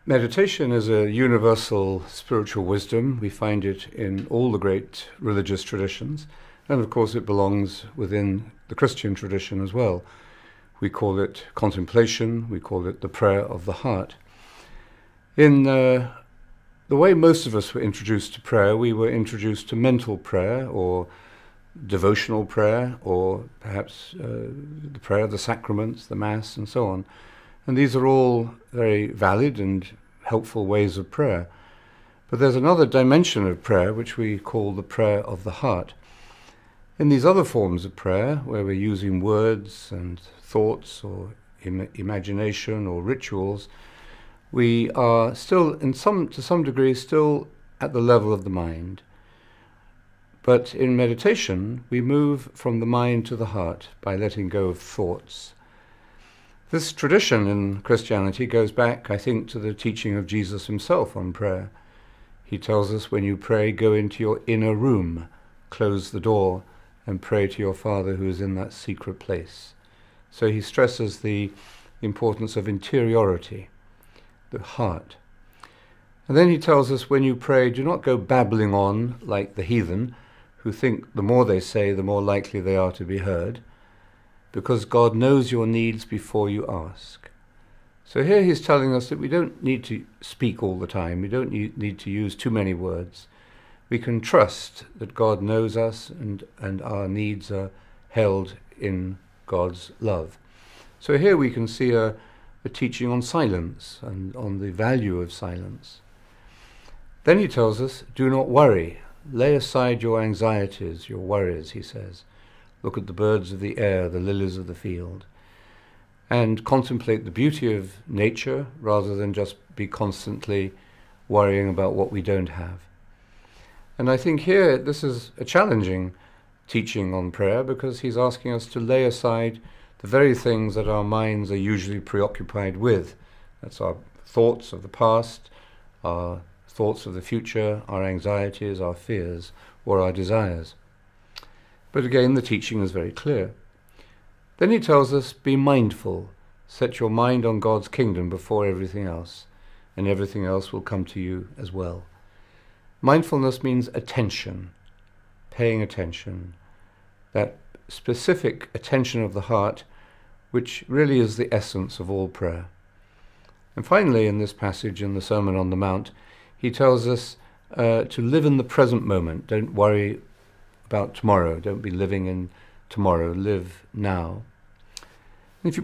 Meditation is a universal spiritual wisdom. We find it in all the great religious traditions, and of course it belongs within the Christian tradition as well. We call it contemplation, we call it the prayer of the heart. In the way most of us were introduced to prayer, we were introduced to mental prayer or devotional prayer, or perhaps the prayer of the sacraments, the Mass, and so on. And these are all very valid and helpful ways of prayer. But there's another dimension of prayer which we call the prayer of the heart. In these other forms of prayer, where we're using words and thoughts or imagination or rituals, we are still, to some degree, still at the level of the mind. But in meditation, we move from the mind to the heart by letting go of thoughts. This tradition in Christianity goes back, I think, to the teaching of Jesus himself on prayer. He tells us, when you pray, go into your inner room, close the door, and pray to your Father who is in that secret place. So he stresses the importance of interiority, the heart. And then he tells us, when you pray, do not go babbling on like the heathen, who think the more they say, the more likely they are to be heard, because God knows your needs before you ask. So here he's telling us that we don't need to speak all the time. We don't need to use too many words. We can trust that God knows us and our needs are held in God's love. So here we can see a teaching on silence and on the value of silence. Then he tells us, do not worry. Lay aside your anxieties, your worries, he says. Look at the birds of the air, the lilies of the field, and contemplate the beauty of nature rather than just be constantly worrying about what we don't have. And I think here this is a challenging teaching on prayer, because he's asking us to lay aside the very things that our minds are usually preoccupied with. That's our thoughts of the past, our thoughts of the future, our anxieties, our fears, or our desires. But again, the teaching is very clear. Then he tells us, be mindful. Set your mind on God's kingdom before everything else, and everything else will come to you as well. Mindfulness means attention, paying attention, that specific attention of the heart, which really is the essence of all prayer. And finally, in this passage in the Sermon on the Mount, he tells us to live in the present moment. Don't worry about tomorrow. Don't be living in tomorrow. Live now. And if you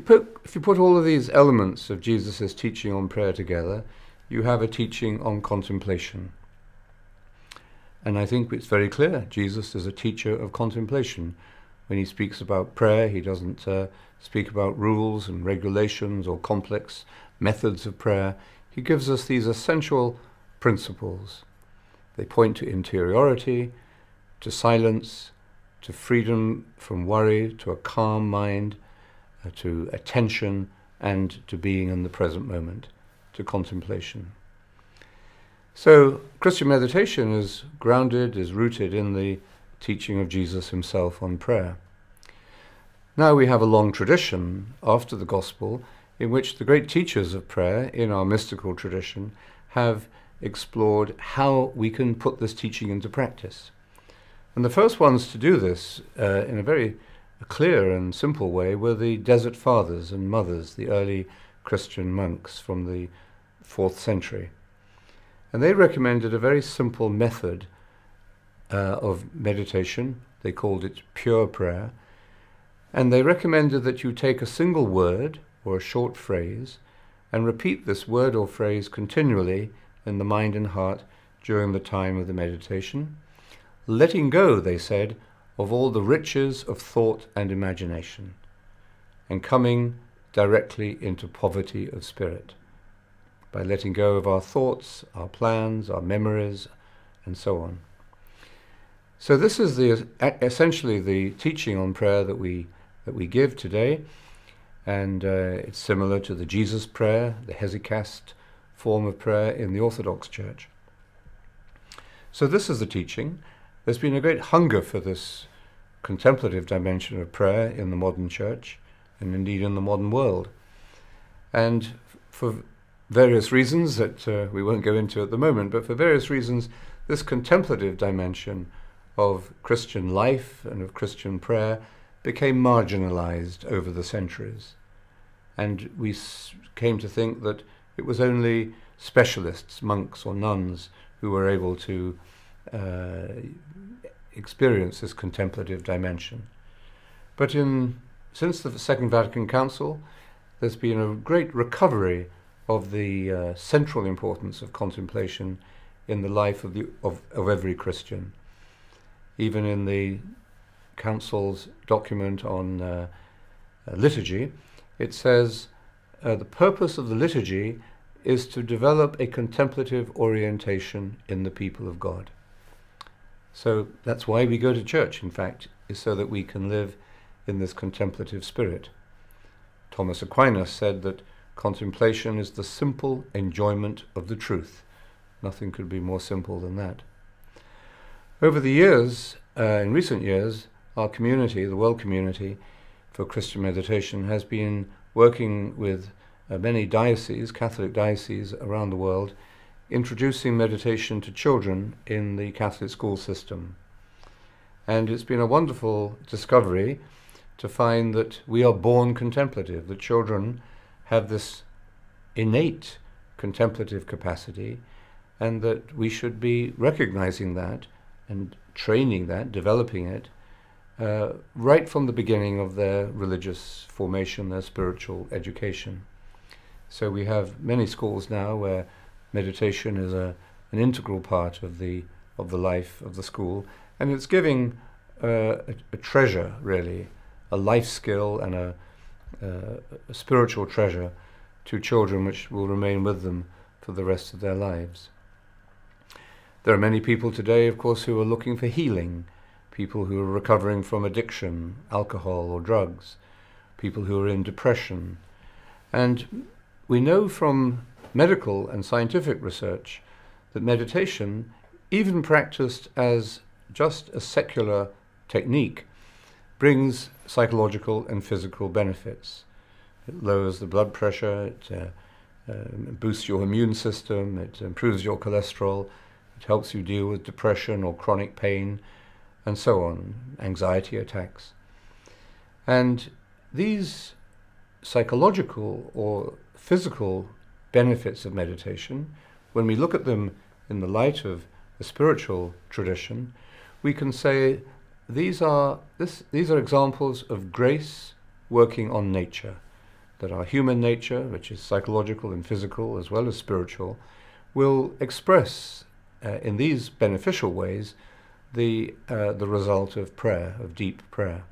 put all of these elements of Jesus' teaching on prayer together, you have a teaching on contemplation. And I think it's very clear. Jesus is a teacher of contemplation. When he speaks about prayer, he doesn't speak about rules and regulations or complex methods of prayer. He gives us these essential principles. They point to interiority, to silence, to freedom from worry, to a calm mind, to attention, and to being in the present moment, to contemplation. So Christian meditation is grounded, is rooted in the teaching of Jesus himself on prayer. Now we have a long tradition after the Gospel in which the great teachers of prayer in our mystical tradition have explored how we can put this teaching into practice. And the first ones to do this in a very clear and simple way were the Desert Fathers and Mothers, the early Christian monks from the 4th century. And they recommended a very simple method of meditation. They called it pure prayer. And they recommended that you take a single word or a short phrase and repeat this word or phrase continually in the mind and heart during the time of the meditation, letting go, they said, of all the riches of thought and imagination, and coming directly into poverty of spirit, by letting go of our thoughts, our plans, our memories, and so on. So this is essentially the teaching on prayer that we give today, and it's similar to the Jesus prayer, the hesychast form of prayer in the Orthodox Church. So this is the teaching. There's been a great hunger for this contemplative dimension of prayer in the modern church, and indeed in the modern world. And for various reasons that we won't go into at the moment, but for various reasons, this contemplative dimension of Christian life and of Christian prayer became marginalized over the centuries. And we came to think that it was only specialists, monks or nuns, who were able to experience this contemplative dimension. But since the Second Vatican Council, there's been a great recovery of the central importance of contemplation in the life of every Christian. Even in the Council's document on liturgy, it says the purpose of the liturgy is to develop a contemplative orientation in the people of God. So that's why we go to church, in fact, is so that we can live in this contemplative spirit. Thomas Aquinas said that contemplation is the simple enjoyment of the truth. Nothing could be more simple than that. Over the years, in recent years, our community, the World Community for Christian Meditation, has been working with many dioceses, Catholic dioceses around the world, introducing meditation to children in the Catholic school system. And it's been a wonderful discovery to find that we are born contemplative, that children have this innate contemplative capacity, and that we should be recognizing that and training that, developing it, right from the beginning of their religious formation, their spiritual education. So we have many schools now where meditation is an integral part of the life of the school, and it's giving a treasure, really, a life skill and a spiritual treasure to children which will remain with them for the rest of their lives. There are many people today, of course, who are looking for healing, people who are recovering from addiction, alcohol or drugs, people who are in depression. And we know from medical and scientific research that meditation, even practiced as just a secular technique, brings psychological and physical benefits. It lowers the blood pressure, it boosts your immune system, it improves your cholesterol, it helps you deal with depression or chronic pain, and so on, anxiety attacks. And these psychological or physical benefits of meditation, when we look at them in the light of the spiritual tradition, we can say these are examples of grace working on nature, that our human nature, which is psychological and physical as well as spiritual, will express in these beneficial ways the result of prayer, of deep prayer.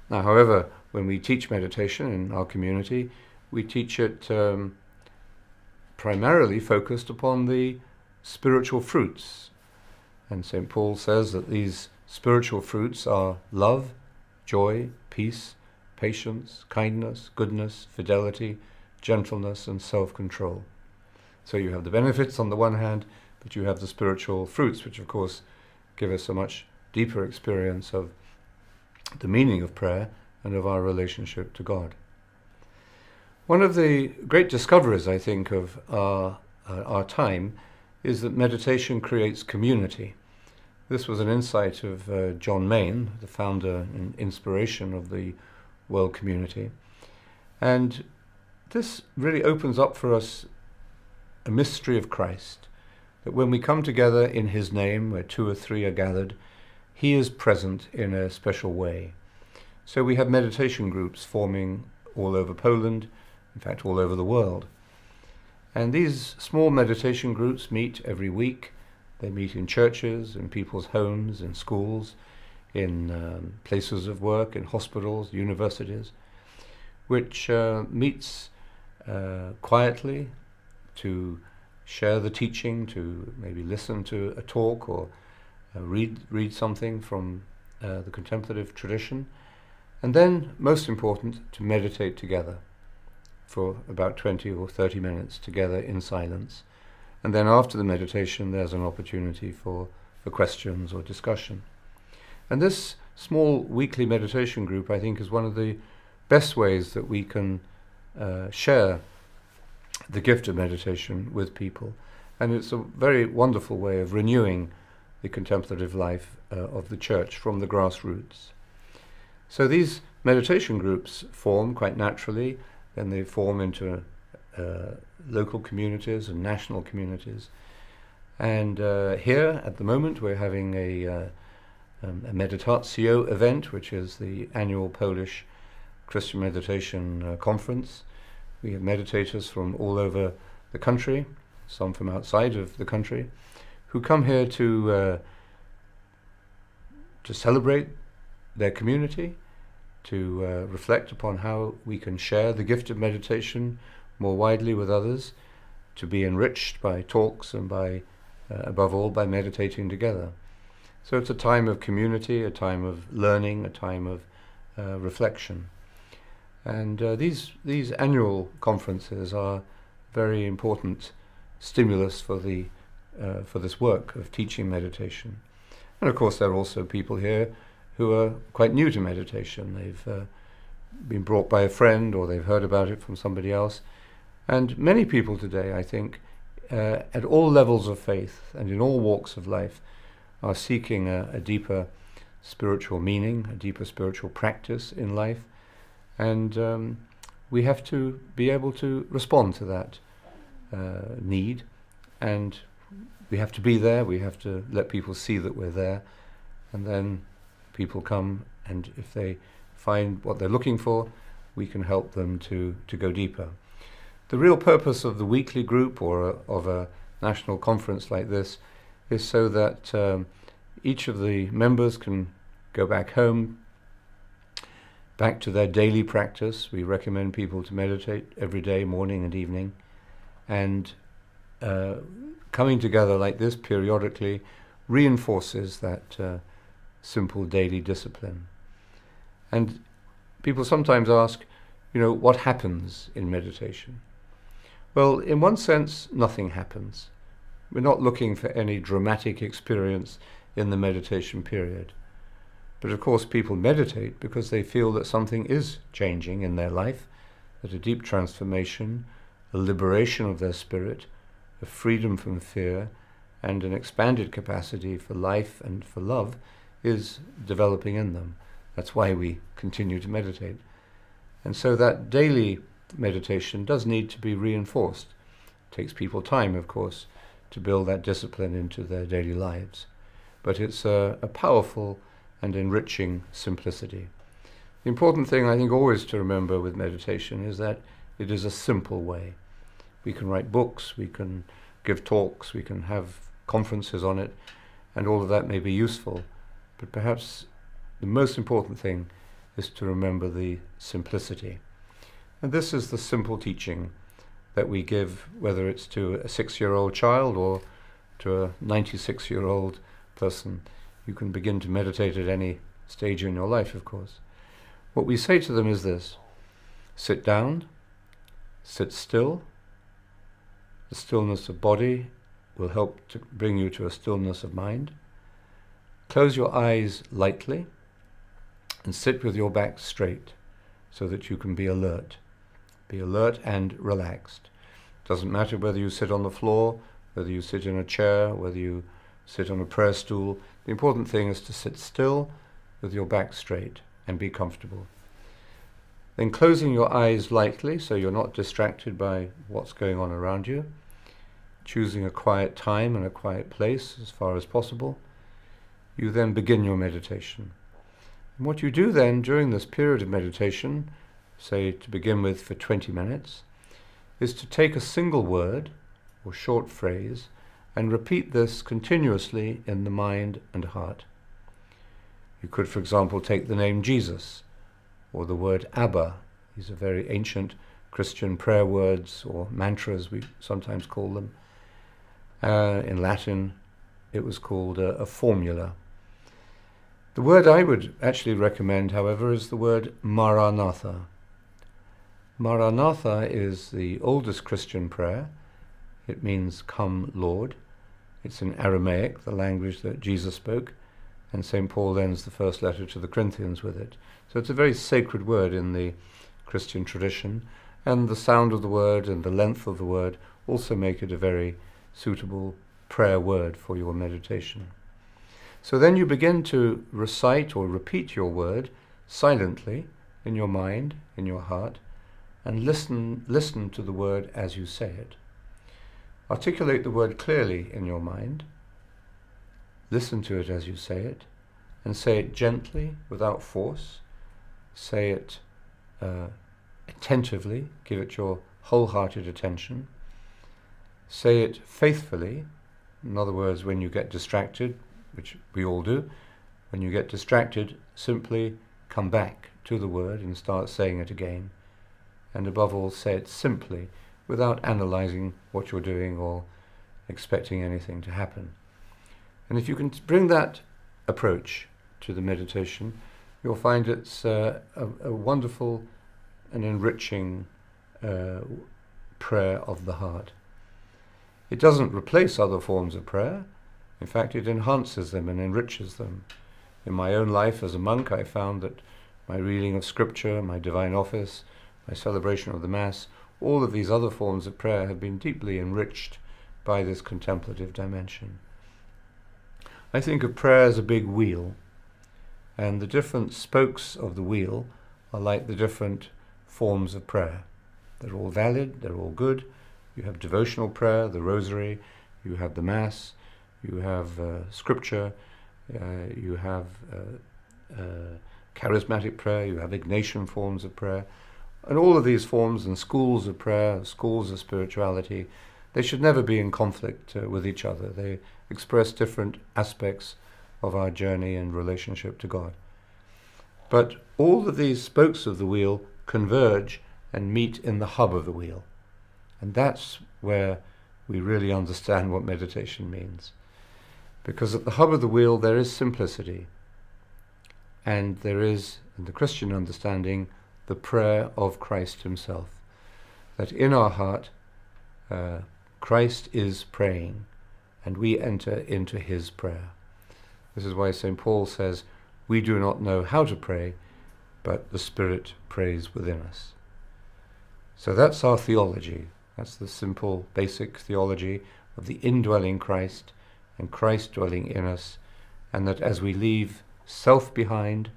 Now, however, when we teach meditation in our community, we teach it primarily focused upon the spiritual fruits. And St. Paul says that these spiritual fruits are love, joy, peace, patience, kindness, goodness, fidelity, gentleness, and self-control. So you have the benefits on the one hand, but you have the spiritual fruits, which of course give us a much deeper experience of the meaning of prayer and of our relationship to God. One of the great discoveries, I think, of our time is that meditation creates community. This was an insight of John Main, the founder and inspiration of the World Community. And this really opens up for us a mystery of Christ, that when we come together in his name, where two or three are gathered, he is present in a special way. So we have meditation groups forming all over Poland, in fact all over the world. And these small meditation groups meet every week. They meet in churches, in people's homes, in schools, in places of work, in hospitals, universities, which meets quietly to share the teaching, to maybe listen to a talk or read something from the contemplative tradition, and then, most important, to meditate together for about 20 or 30 minutes together in silence. And then after the meditation, there's an opportunity for questions or discussion. And this small weekly meditation group, I think, is one of the best ways that we can share the gift of meditation with people. And it's a very wonderful way of renewing the contemplative life of the church from the grassroots. So these meditation groups form quite naturally, then they form into local communities and national communities. And here at the moment we're having a Medytatio event, which is the annual Polish Christian meditation conference. We have meditators from all over the country, some from outside of the country, who come here to celebrate their community, to reflect upon how we can share the gift of meditation more widely with others, to be enriched by talks and by, above all, by meditating together. So it's a time of community, a time of learning, a time of reflection. And these annual conferences are very important stimulus for this work of teaching meditation. And of course there are also people here who are quite new to meditation. They've been brought by a friend, or they've heard about it from somebody else. And many people today, I think, at all levels of faith and in all walks of life, are seeking a deeper spiritual meaning, a deeper spiritual practice in life. And we have to be able to respond to that need, and we have to be there, we have to let people see that we're there, and then people come, and if they find what they're looking for, we can help them to go deeper. The real purpose of the weekly group or of a national conference like this is so that each of the members can go back home, back to their daily practice. We recommend people to meditate every day, morning and evening, and coming together like this periodically reinforces that simple daily discipline. And people sometimes ask, what happens in meditation? Well, in one sense, nothing happens. We're not looking for any dramatic experience in the meditation period. But of course people meditate because they feel that something is changing in their life, that a deep transformation, a liberation of their spirit, a freedom from fear, and an expanded capacity for life and for love is developing in them. That's why we continue to meditate. And so that daily meditation does need to be reinforced. It takes people time, of course, to build that discipline into their daily lives. But it's a powerful and enriching simplicity. The important thing, I think, always to remember with meditation is that it is a simple way. We can write books, we can give talks, we can have conferences on it, and all of that may be useful, but perhaps the most important thing is to remember the simplicity. And this is the simple teaching that we give, whether it's to a 6-year-old child or to a 96-year-old person. You can begin to meditate at any stage in your life, of course. What we say to them is this: sit down, sit still. The stillness of body will help to bring you to a stillness of mind. Close your eyes lightly and sit with your back straight so that you can be alert. Be alert and relaxed. It doesn't matter whether you sit on the floor, whether you sit in a chair, whether you sit on a prayer stool. The important thing is to sit still with your back straight and be comfortable. Then closing your eyes lightly so you're not distracted by what's going on around you. Choosing a quiet time and a quiet place as far as possible. You then begin your meditation. And what you do then during this period of meditation, say to begin with for 20 minutes, is to take a single word or short phrase and repeat this continuously in the mind and heart. You could, for example, take the name Jesus or the word Abba. These are very ancient Christian prayer words or mantras, we sometimes call them. In Latin, it was called a formula. The word I would actually recommend, however, is the word Maranatha. Maranatha is the oldest Christian prayer. It means, "Come, Lord." It's in Aramaic, the language that Jesus spoke, and St. Paul ends the first letter to the Corinthians with it. So it's a very sacred word in the Christian tradition, and the sound of the word and the length of the word also make it a very suitable prayer word for your meditation. So then you begin to recite or repeat your word silently in your mind, in your heart, and listen to the word as you say it. Articulate the word clearly in your mind, listen to it as you say it, and say it gently, without force. Say it attentively, give it your wholehearted attention. Say it faithfully. In other words, when you get distracted, which we all do, when you get distracted, simply come back to the word and start saying it again. And above all, say it simply, without analyzing what you're doing or expecting anything to happen. And if you can bring that approach to the meditation, you'll find it's a wonderful and enriching prayer of the heart. It doesn't replace other forms of prayer. In fact, it enhances them and enriches them. In my own life as a monk, I found that my reading of scripture, my divine office, my celebration of the Mass, all of these other forms of prayer have been deeply enriched by this contemplative dimension. I think of prayer as a big wheel, and the different spokes of the wheel are like the different forms of prayer. They're all valid, they're all good. You have devotional prayer, the rosary, you have the Mass, you have scripture, you have charismatic prayer, you have Ignatian forms of prayer. And all of these forms and schools of prayer, schools of spirituality, they should never be in conflict with each other. They express different aspects of our journey and relationship to God. But all of these spokes of the wheel converge and meet in the hub of the wheel. And that's where we really understand what meditation means. Because at the hub of the wheel there is simplicity, and there is, in the Christian understanding, the prayer of Christ himself. That in our heart, Christ is praying, and we enter into his prayer. This is why St. Paul says, we do not know how to pray, but the Spirit prays within us. So that's our theology. That's the simple, basic theology of the indwelling Christ and Christ dwelling in us, and that as we leave self behind,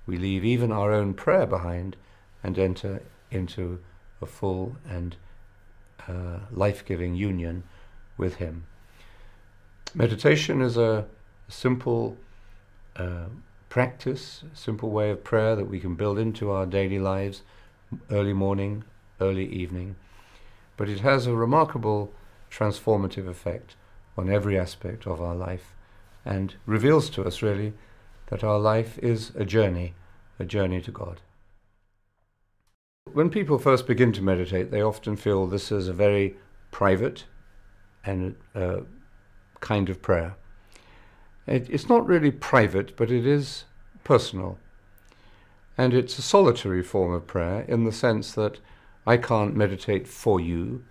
we leave even our own prayer behind and enter into a full and life-giving union with him. Meditation is a simple practice, a simple way of prayer that we can build into our daily lives, early morning, early evening. But it has a remarkable transformative effect on every aspect of our life, and reveals to us really that our life is a journey to God. When people first begin to meditate, they often feel this is a very private and kind of prayer. It's not really private, but it is personal. And it's a solitary form of prayer in the sense that I can't meditate for you,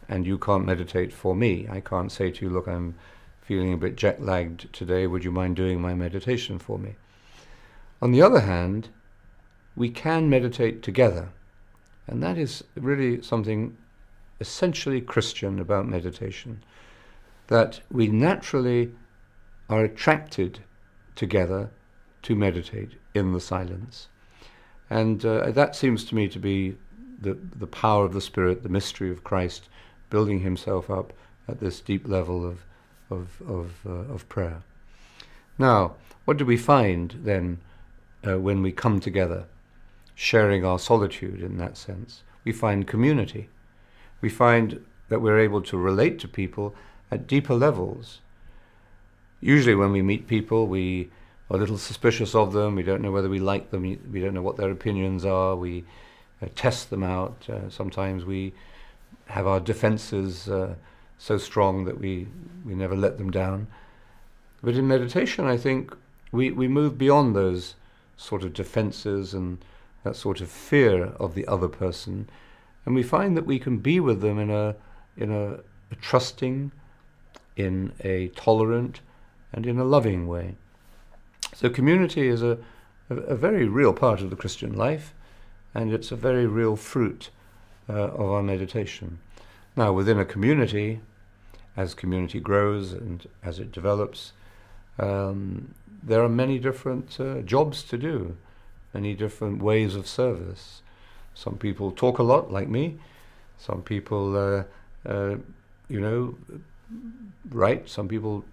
and you can't meditate for me. I can't say to you, look, I'm feeling a bit jet-lagged today, would you mind doing my meditation for me? On the other hand, we can meditate together, and that is really something essentially Christian about meditation, that we naturally are attracted together to meditate in the silence. And that seems to me to be the power of the Spirit, the mystery of Christ building himself up at this deep level of prayer. Now, what do we find then when we come together, sharing our solitude in that sense? We find community. We find that we're able to relate to people at deeper levels. Usually when we meet people, we are a little suspicious of them. We don't know whether we like them. We don't know what their opinions are. We test them out. Sometimes we have our defenses so strong that we never let them down. But in meditation, I think we move beyond those sort of defenses and that sort of fear of the other person, and we find that we can be with them in a trusting, in a tolerant, and in a loving way. So community is a very real part of the Christian life, and it's a very real fruit of our meditation. Now, within a community, as community grows and as it develops, there are many different jobs to do, many different ways of service. Some people talk a lot, like me. Some people, write. Some people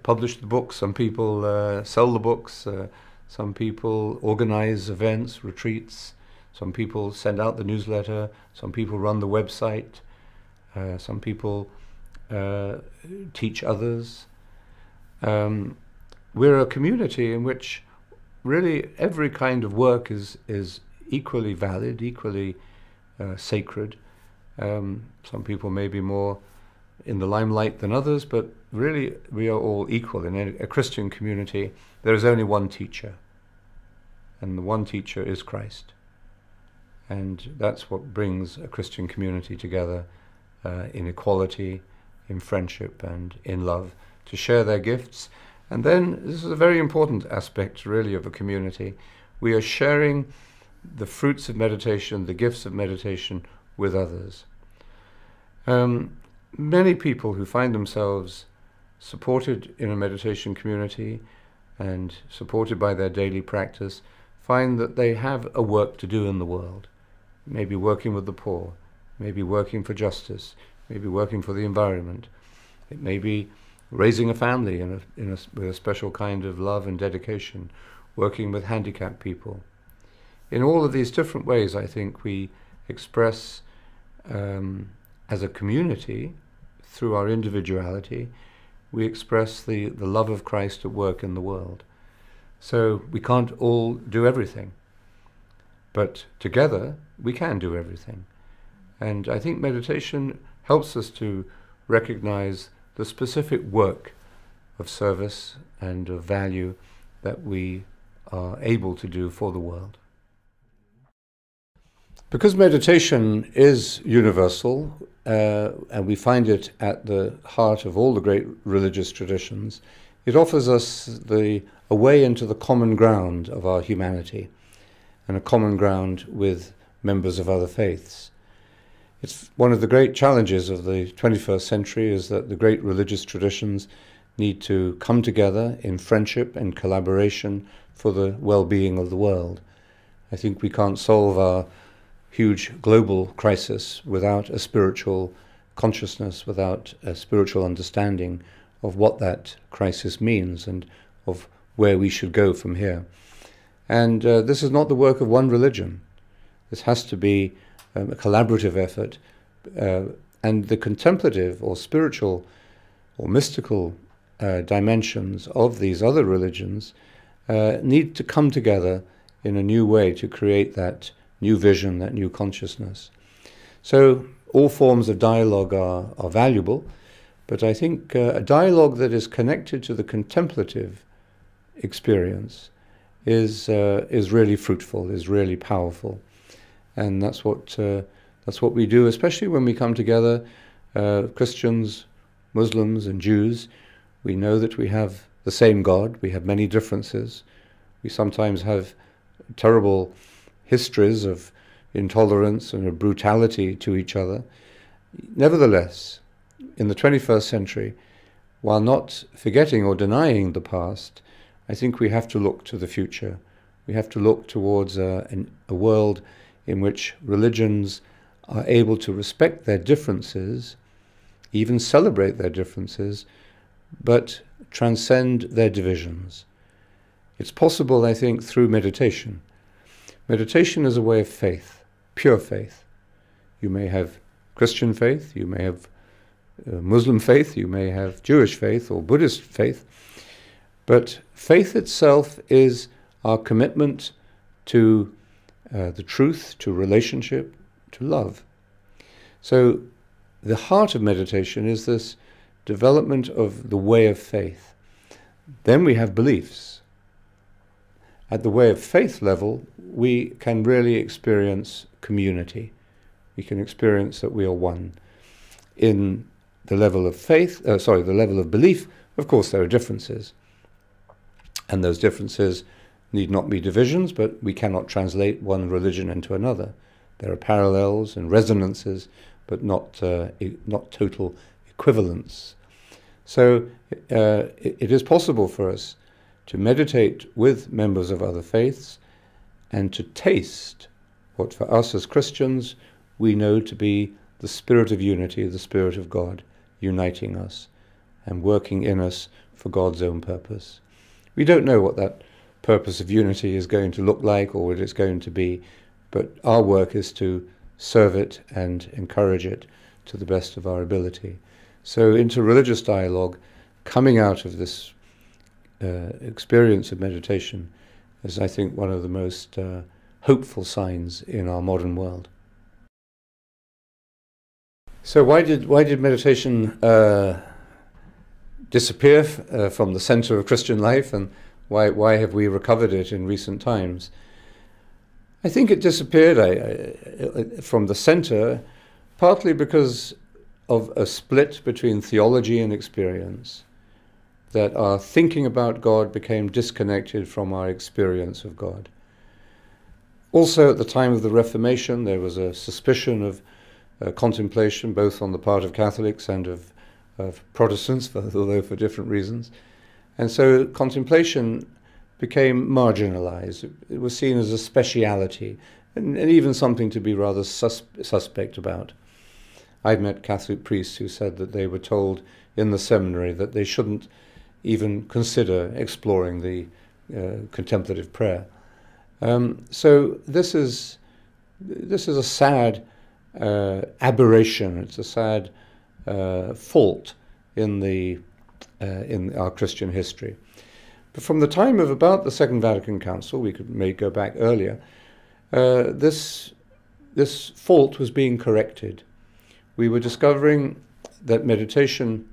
publish the books. Some people sell the books. Some people organize events, retreats. Some people send out the newsletter. Some people run the website. Some people teach others. We're a community in which really every kind of work is equally valid, equally sacred. Some people may be more in the limelight than others, but really we are all equal. In a Christian community, there is only one teacher, and the one teacher is Christ. And that's what brings a Christian community together, in equality, in friendship, and in love, to share their gifts. And then, this is a very important aspect, really, of a community. We are sharing the fruits of meditation, the gifts of meditation, with others. Many people who find themselves supported in a meditation community and supported by their daily practice find that they have a work to do in the world. Maybe working with the poor, maybe working for justice, maybe working for the environment. It may be raising a family with a special kind of love and dedication, working with handicapped people. In all of these different ways, I think we express, as a community, through our individuality, we express the love of Christ at work in the world. So we can't all do everything, but together we can do everything. And I think meditation helps us to recognize the specific work of service and of value that we are able to do for the world. Because meditation is universal, and we find it at the heart of all the great religious traditions, it offers us a way into the common ground of our humanity, and a common ground with members of other faiths. It's one of the great challenges of the 21st century is that the great religious traditions need to come together in friendship and collaboration for the well-being of the world. I think we can't solve our huge global crisis without a spiritual consciousness, without a spiritual understanding of what that crisis means and of where we should go from here. And this is not the work of one religion. This has to be a collaborative effort, and the contemplative or spiritual or mystical dimensions of these other religions need to come together in a new way to create that new vision, that new consciousness. So all forms of dialogue are valuable, but I think a dialogue that is connected to the contemplative experience is really fruitful, is really powerful. And that's what we do, especially when we come together, Christians, Muslims and Jews. We know that we have the same God, we have many differences. We sometimes have terrible histories of intolerance and of brutality to each other. Nevertheless, in the 21st century, while not forgetting or denying the past, I think we have to look to the future. We have to look towards a world in which religions are able to respect their differences, even celebrate their differences, but transcend their divisions. It's possible, I think, through meditation. Meditation is a way of faith, pure faith. You may have Christian faith, you may have Muslim faith, you may have Jewish faith or Buddhist faith, but faith itself is our commitment to the truth, to relationship, to love. So the heart of meditation is this development of the way of faith. Then we have beliefs. At the way of faith level, we can really experience community. We can experience that we are one. In the level of faith, the level of belief, of course there are differences. And those differences need not be divisions, but we cannot translate one religion into another. There are parallels and resonances, but not total equivalence. So it is possible for us to meditate with members of other faiths and to taste what for us as Christians we know to be the spirit of unity, the Spirit of God, uniting us and working in us for God's own purpose. We don't know what that purpose of unity is going to look like or what it's going to be, but our work is to serve it and encourage it to the best of our ability. So interreligious dialogue, coming out of this experience of meditation, is, I think, one of the most hopeful signs in our modern world. So why did meditation disappear from the center of Christian life, and why have we recovered it in recent times? I think it disappeared from the center partly because of a split between theology and experience, that our thinking about God became disconnected from our experience of God. Also, at the time of the Reformation, there was a suspicion of contemplation, both on the part of Catholics and of Protestants, although for different reasons. And so contemplation became marginalized. It was seen as a speciality, and even something to be rather suspect about. I've met Catholic priests who said that they were told in the seminary that they shouldn't even consider exploring the contemplative prayer. So this is a sad aberration. It's a sad fault in our Christian history. But from the time of about the Second Vatican Council, may go back earlier, this fault was being corrected. We were discovering that meditation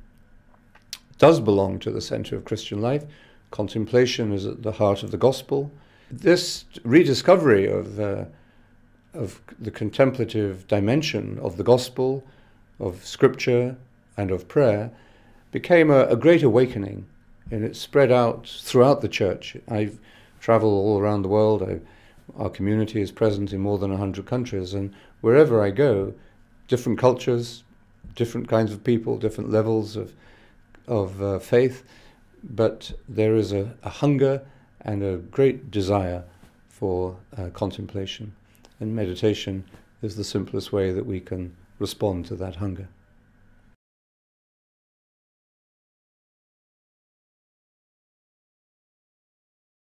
does belong to the center of Christian life. Contemplation is at the heart of the gospel. This rediscovery of the contemplative dimension of the gospel, of scripture and of prayer became a great awakening, and it spread out throughout the church. I've traveled all around the world. Our community is present in more than 100 countries, and wherever I go, different cultures, different kinds of people, different levels of faith, but there is a hunger and a great desire for contemplation. And meditation is the simplest way that we can respond to that hunger.